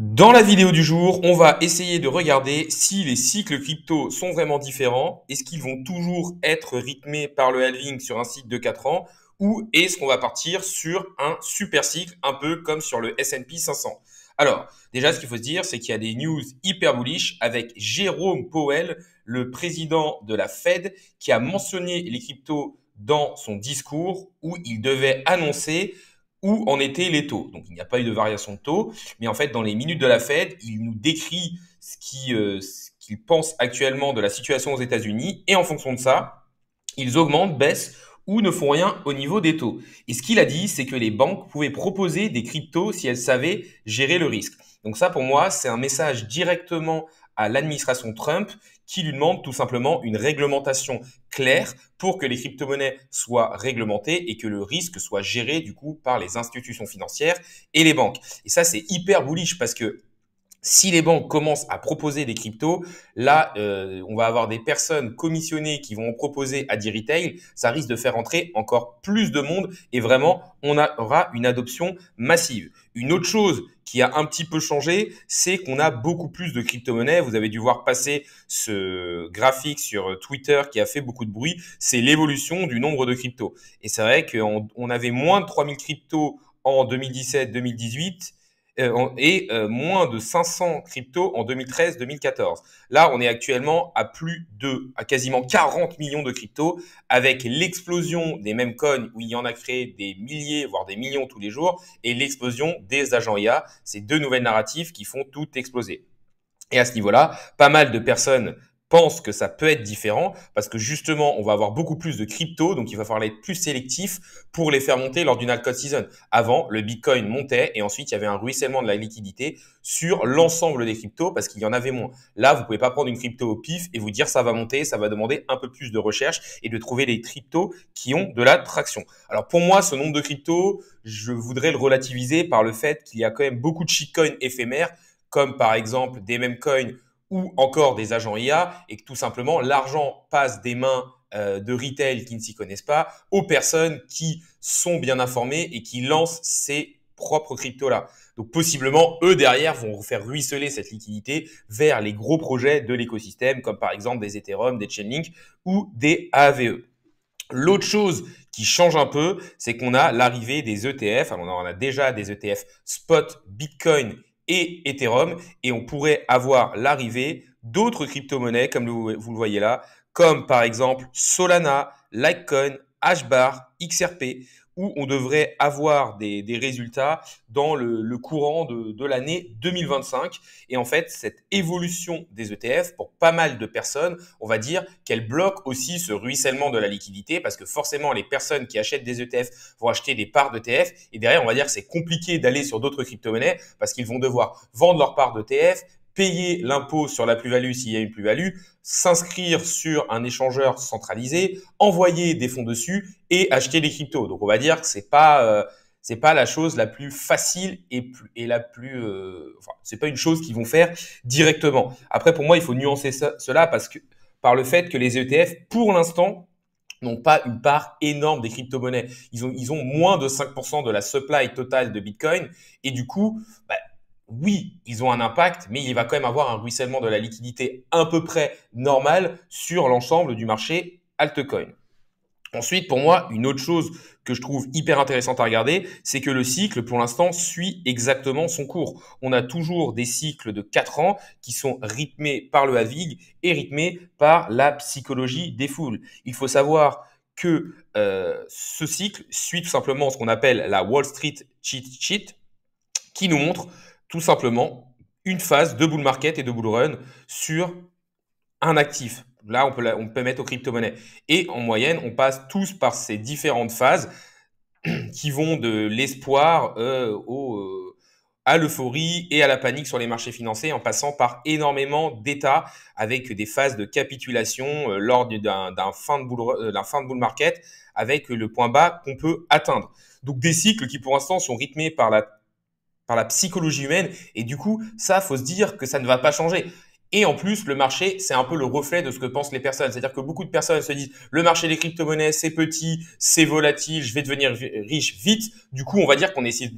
Dans la vidéo du jour, on va essayer de regarder si les cycles crypto sont vraiment différents. Est-ce qu'ils vont toujours être rythmés par le halving sur un cycle de 4 ans ou est-ce qu'on va partir sur un super cycle un peu comme sur le S&P 500? Alors, déjà, ce qu'il faut se dire, c'est qu'il y a des news hyper bullish avec Jérôme Powell, le président de la Fed, qui a mentionné les cryptos dans son discours où il devait annoncer où en étaient les taux. Donc, il n'y a pas eu de variation de taux. Mais en fait, dans les minutes de la Fed, il nous décrit ce qu'il pense actuellement de la situation aux États-Unis. Et en fonction de ça, ils augmentent, baissent ou ne font rien au niveau des taux. Et ce qu'il a dit, c'est que les banques pouvaient proposer des cryptos si elles savaient gérer le risque. Donc ça, pour moi, c'est un message directement à l'administration Trump qui lui demande tout simplement une réglementation claire pour que les crypto-monnaies soient réglementées et que le risque soit géré du coup par les institutions financières et les banques. Et ça, c'est hyper bullish parce que si les banques commencent à proposer des cryptos, là, on va avoir des personnes commissionnées qui vont en proposer à des retail. Ça risque de faire entrer encore plus de monde et vraiment, aura une adoption massive. Une autre chose qui a un petit peu changé, c'est qu'on a beaucoup plus de crypto-monnaies. Vous avez dû voir passer ce graphique sur Twitter qui a fait beaucoup de bruit. C'est l'évolution du nombre de cryptos. Et c'est vrai qu'on avait moins de 3000 cryptos en 2017-2018 et moins de 500 cryptos en 2013-2014. Là, on est actuellement à quasiment 40 millions de cryptos avec l'explosion des meme coins où il y en a créé des milliers, voire des millions tous les jours et l'explosion des agents IA. C'est deux nouvelles narratives qui font tout exploser. Et à ce niveau-là, pas mal de personnes pensent que ça peut être différent parce que justement, on va avoir beaucoup plus de crypto, donc il va falloir être plus sélectif pour les faire monter lors d'une altcoin season. Avant, le Bitcoin montait et ensuite il y avait un ruissellement de la liquidité sur l'ensemble des cryptos parce qu'il y en avait moins. Là, vous pouvez pas prendre une crypto au pif et vous dire ça va monter, ça va demander un peu plus de recherche et de trouver les cryptos qui ont de la traction. Alors pour moi, ce nombre de cryptos, je voudrais le relativiser par le fait qu'il y a quand même beaucoup de shitcoins éphémères comme par exemple des meme coins ou encore des agents IA, et que tout simplement l'argent passe des mains de retail qui ne s'y connaissent pas aux personnes qui sont bien informées et qui lancent ces propres cryptos-là. Donc possiblement, eux derrière vont faire ruisseler cette liquidité vers les gros projets de l'écosystème, comme par exemple des Ethereum, des Chainlink ou des AAVE. L'autre chose qui change un peu, c'est qu'on a l'arrivée des ETF. Alors on a déjà des ETF spot, Bitcoin et Ethereum, et on pourrait avoir l'arrivée d'autres crypto-monnaies, comme vous le voyez là, comme par exemple Solana, Litecoin, Hashbar, XRP, où on devrait avoir des résultats dans le courant de l'année 2025. Et en fait, cette évolution des ETF, pour pas mal de personnes, on va dire qu'elle bloque aussi ce ruissellement de la liquidité parce que forcément, les personnes qui achètent des ETF vont acheter des parts d'ETF et derrière, on va dire que c'est compliqué d'aller sur d'autres crypto-monnaies parce qu'ils vont devoir vendre leurs parts d'ETF, payer l'impôt sur la plus-value s'il y a une plus-value, s'inscrire sur un échangeur centralisé, envoyer des fonds dessus et acheter des cryptos. Donc on va dire que c'est pas la chose la plus facile et la plus enfin c'est pas une chose qu'ils vont faire directement. Après pour moi il faut nuancer cela parce que par le fait que les ETF pour l'instant n'ont pas une part énorme des crypto-monnaies. Ils ont moins de 5% de la supply totale de Bitcoin et du coup bah, oui, ils ont un impact, mais il va quand même avoir un ruissellement de la liquidité à peu près normal sur l'ensemble du marché altcoin. Ensuite, pour moi, une autre chose que je trouve hyper intéressante à regarder, c'est que le cycle, pour l'instant, suit exactement son cours. On a toujours des cycles de 4 ans qui sont rythmés par le halving et rythmés par la psychologie des foules. Il faut savoir que ce cycle suit tout simplement ce qu'on appelle la Wall Street cheat sheet, qui nous montre tout simplement une phase de bull market et de bull run sur un actif. Là, on peut mettre aux crypto-monnaies. Et en moyenne, on passe tous par ces différentes phases qui vont de l'espoir à l'euphorie et à la panique sur les marchés financiers en passant par énormément d'états avec des phases de capitulation lors d'un fin de bull market avec le point bas qu'on peut atteindre. Donc des cycles qui pour l'instant sont rythmés par la psychologie humaine et du coup ça faut se dire que ça ne va pas changer. Et en plus, le marché, c'est un peu le reflet de ce que pensent les personnes. C'est-à-dire que beaucoup de personnes se disent, le marché des crypto-monnaies, c'est petit, c'est volatile, je vais devenir riche vite. Du coup, on va dire qu'on essaie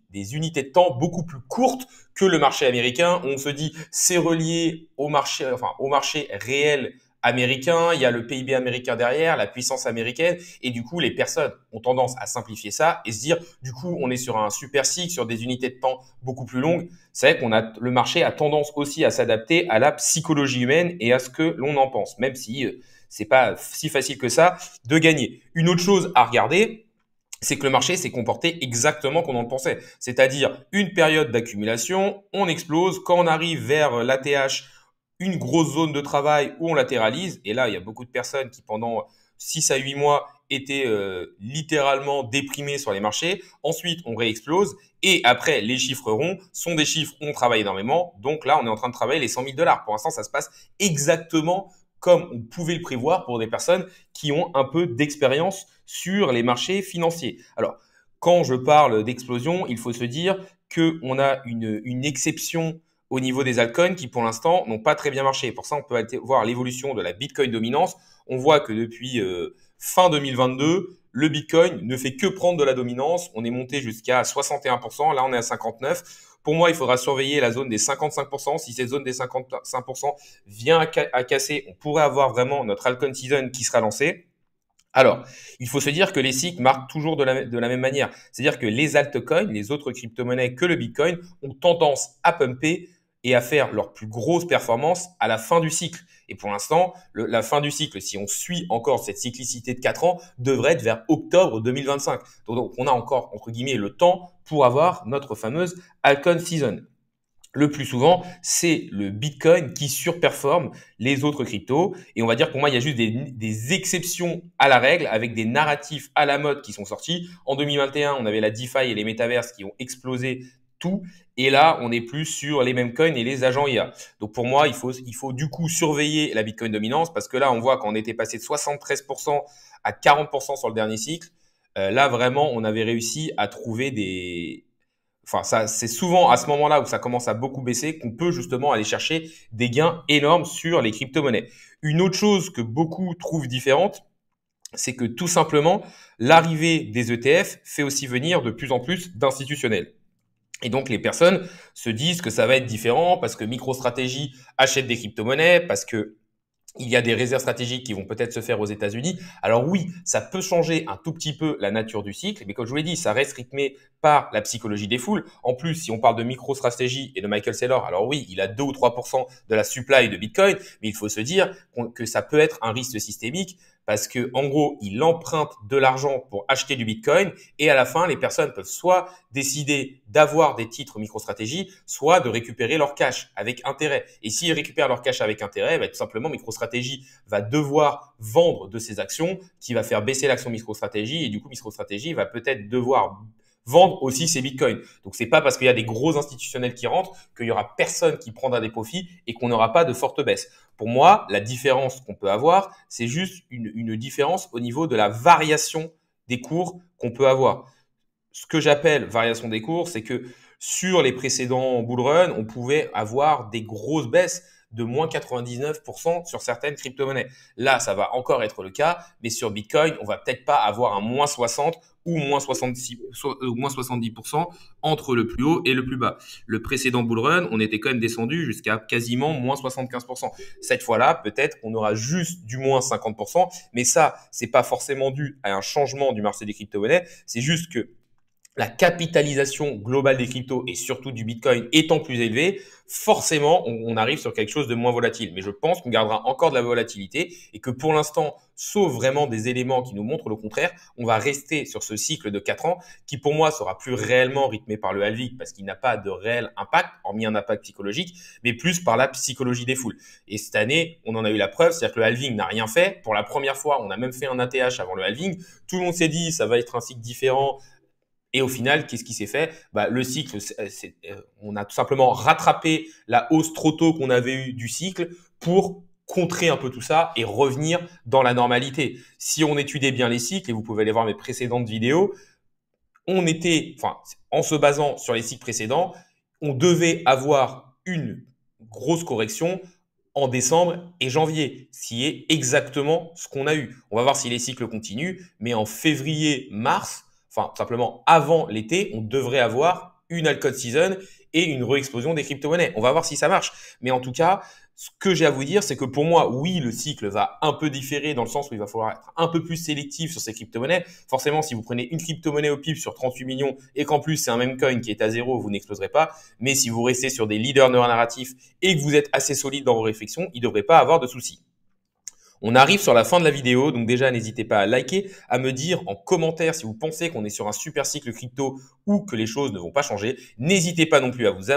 des unités de temps beaucoup plus courtes que le marché américain. On se dit, c'est relié au marché, enfin, au marché réel américain, il y a le PIB américain derrière, la puissance américaine, et du coup, les personnes ont tendance à simplifier ça et se dire, du coup, on est sur un super cycle, sur des unités de temps beaucoup plus longues. C'est vrai le marché a tendance aussi à s'adapter à la psychologie humaine et à ce que l'on en pense, même si c'est pas si facile que ça de gagner. Une autre chose à regarder, c'est que le marché s'est comporté exactement comme on le pensait. C'est-à-dire une période d'accumulation, on explose. Quand on arrive vers l'ATH, une grosse zone de travail où on latéralise. Et là, il y a beaucoup de personnes qui, pendant 6 à 8 mois, étaient littéralement déprimées sur les marchés. Ensuite, on réexplose. Et après, les chiffres ronds sont des chiffres où on travaille énormément. Donc là, on est en train de travailler les 100 000 $. Pour l'instant, ça se passe exactement comme on pouvait le prévoir pour des personnes qui ont un peu d'expérience sur les marchés financiers. Alors, quand je parle d'explosion, il faut se dire qu'on a une exception au niveau des altcoins qui, pour l'instant, n'ont pas très bien marché. Pour ça, on peut voir l'évolution de la Bitcoin dominance. On voit que depuis fin 2022, le Bitcoin ne fait que prendre de la dominance. On est monté jusqu'à 61%. Là, on est à 59%. Pour moi, il faudra surveiller la zone des 55%. Si cette zone des 55% vient à casser, on pourrait avoir vraiment notre altcoin season qui sera lancée. Alors, il faut se dire que les cycles marquent toujours de la même manière. C'est-à-dire que les altcoins, les autres crypto-monnaies que le Bitcoin, ont tendance à pumper et à faire leur plus grosse performance à la fin du cycle. Et pour l'instant, la fin du cycle, si on suit encore cette cyclicité de 4 ans, devrait être vers octobre 2025. Donc, on a encore, entre guillemets, le temps pour avoir notre fameuse altcoin season. Le plus souvent, c'est le Bitcoin qui surperforme les autres cryptos. Et on va dire, pour moi, il y a juste des exceptions à la règle avec des narratifs à la mode qui sont sortis. En 2021, on avait la DeFi et les métaverses qui ont explosé tout. Et là, on est plus sur les mêmes coins et les agents IA. Donc pour moi, il faut du coup surveiller la Bitcoin dominance parce que là, on voit qu'on était passé de 73% à 40% sur le dernier cycle. Là, vraiment, on avait réussi à trouver Enfin, ça, c'est souvent à ce moment-là où ça commence à beaucoup baisser qu'on peut justement aller chercher des gains énormes sur les crypto-monnaies. Une autre chose que beaucoup trouvent différente, c'est que tout simplement, l'arrivée des ETF fait aussi venir de plus en plus d'institutionnels. Et donc, les personnes se disent que ça va être différent parce que MicroStrategy achète des crypto-monnaies, parce que il y a des réserves stratégiques qui vont peut-être se faire aux États-Unis. Alors oui, ça peut changer un tout petit peu la nature du cycle, mais comme je vous l'ai dit, ça reste rythmé par la psychologie des foules. En plus, si on parle de MicroStrategy et de Michael Saylor, alors oui, il a 2 ou 3% de la supply de Bitcoin, mais il faut se dire que ça peut être un risque systémique parce que en gros, il emprunte de l'argent pour acheter du Bitcoin et à la fin, les personnes peuvent soit décider d'avoir des titres MicroStrategy, soit de récupérer leur cash avec intérêt. Et s'ils récupèrent leur cash avec intérêt, tout simplement MicroStrategy va devoir vendre de ses actions, qui va faire baisser l'action MicroStrategy et du coup MicroStrategy va peut-être devoir vendre aussi ses bitcoins. Donc c'est pas parce qu'il y a des gros institutionnels qui rentrent qu'il y aura personne qui prendra des profits et qu'on n'aura pas de forte baisse. Pour moi, la différence qu'on peut avoir, c'est juste une différence au niveau de la variation des cours qu'on peut avoir. Ce que j'appelle variation des cours, c'est que sur les précédents bull run, on pouvait avoir des grosses baisses de moins 99% sur certaines crypto-monnaies. Là, ça va encore être le cas, mais sur Bitcoin, on va peut-être pas avoir un moins 60 ou moins 70% entre le plus haut et le plus bas. Le précédent bull run, on était quand même descendu jusqu'à quasiment moins 75%. Cette fois-là, peut-être qu'on aura juste du moins 50%, mais ça, c'est pas forcément dû à un changement du marché des crypto-monnaies, c'est juste que la capitalisation globale des cryptos et surtout du Bitcoin étant plus élevée, forcément, on arrive sur quelque chose de moins volatile. Mais je pense qu'on gardera encore de la volatilité et que pour l'instant, sauf vraiment des éléments qui nous montrent le contraire, on va rester sur ce cycle de 4 ans qui, pour moi, sera plus réellement rythmé par le halving parce qu'il n'a pas de réel impact, hormis un impact psychologique, mais plus par la psychologie des foules. Et cette année, on en a eu la preuve, c'est-à-dire que le halving n'a rien fait. Pour la première fois, on a même fait un ATH avant le halving. Tout le monde s'est dit, ça va être un cycle différent. Et au final, qu'est-ce qui s'est fait? Le cycle, on a tout simplement rattrapé la hausse trop tôt qu'on avait eue du cycle pour contrer un peu tout ça et revenir dans la normalité. Si on étudiait bien les cycles, et vous pouvez aller voir mes précédentes vidéos, en se basant sur les cycles précédents, on devait avoir une grosse correction en décembre et janvier, ce qui est exactement ce qu'on a eu. On va voir si les cycles continuent, mais en février, mars, enfin simplement avant l'été, on devrait avoir une altcoin season et une re-explosion des crypto-monnaies. On va voir si ça marche. Mais en tout cas, ce que j'ai à vous dire, c'est que pour moi, oui, le cycle va un peu différer dans le sens où il va falloir être un peu plus sélectif sur ces crypto-monnaies. Forcément, si vous prenez une crypto-monnaie au pif sur 38 millions et qu'en plus c'est un même coin qui est à zéro, vous n'exploserez pas. Mais si vous restez sur des leaders narratifs et que vous êtes assez solide dans vos réflexions, il ne devrait pas avoir de soucis. On arrive sur la fin de la vidéo, donc déjà n'hésitez pas à liker, à me dire en commentaire si vous pensez qu'on est sur un super cycle crypto ou que les choses ne vont pas changer. N'hésitez pas non plus à vous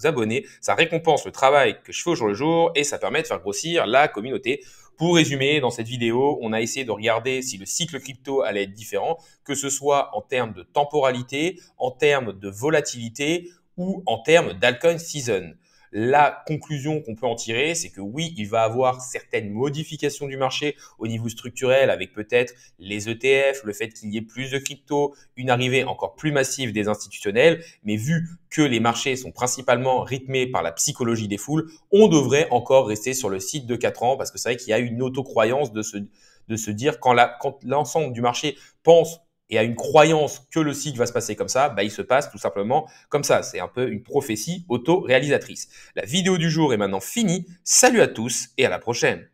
abonner, ça récompense le travail que je fais au jour le jour et ça permet de faire grossir la communauté. Pour résumer, dans cette vidéo, on a essayé de regarder si le cycle crypto allait être différent, que ce soit en termes de temporalité, en termes de volatilité ou en termes d'altcoin season. La conclusion qu'on peut en tirer, c'est que oui, il va avoir certaines modifications du marché au niveau structurel avec peut-être les ETF, le fait qu'il y ait plus de crypto, une arrivée encore plus massive des institutionnels. Mais vu que les marchés sont principalement rythmés par la psychologie des foules, on devrait encore rester sur le cycle de 4 ans parce que c'est vrai qu'il y a une autocroyance de se dire quand l'ensemble du marché pense et a une croyance que le cycle va se passer comme ça, bah, il se passe tout simplement comme ça. C'est un peu une prophétie auto-réalisatrice. La vidéo du jour est maintenant finie. Salut à tous et à la prochaine.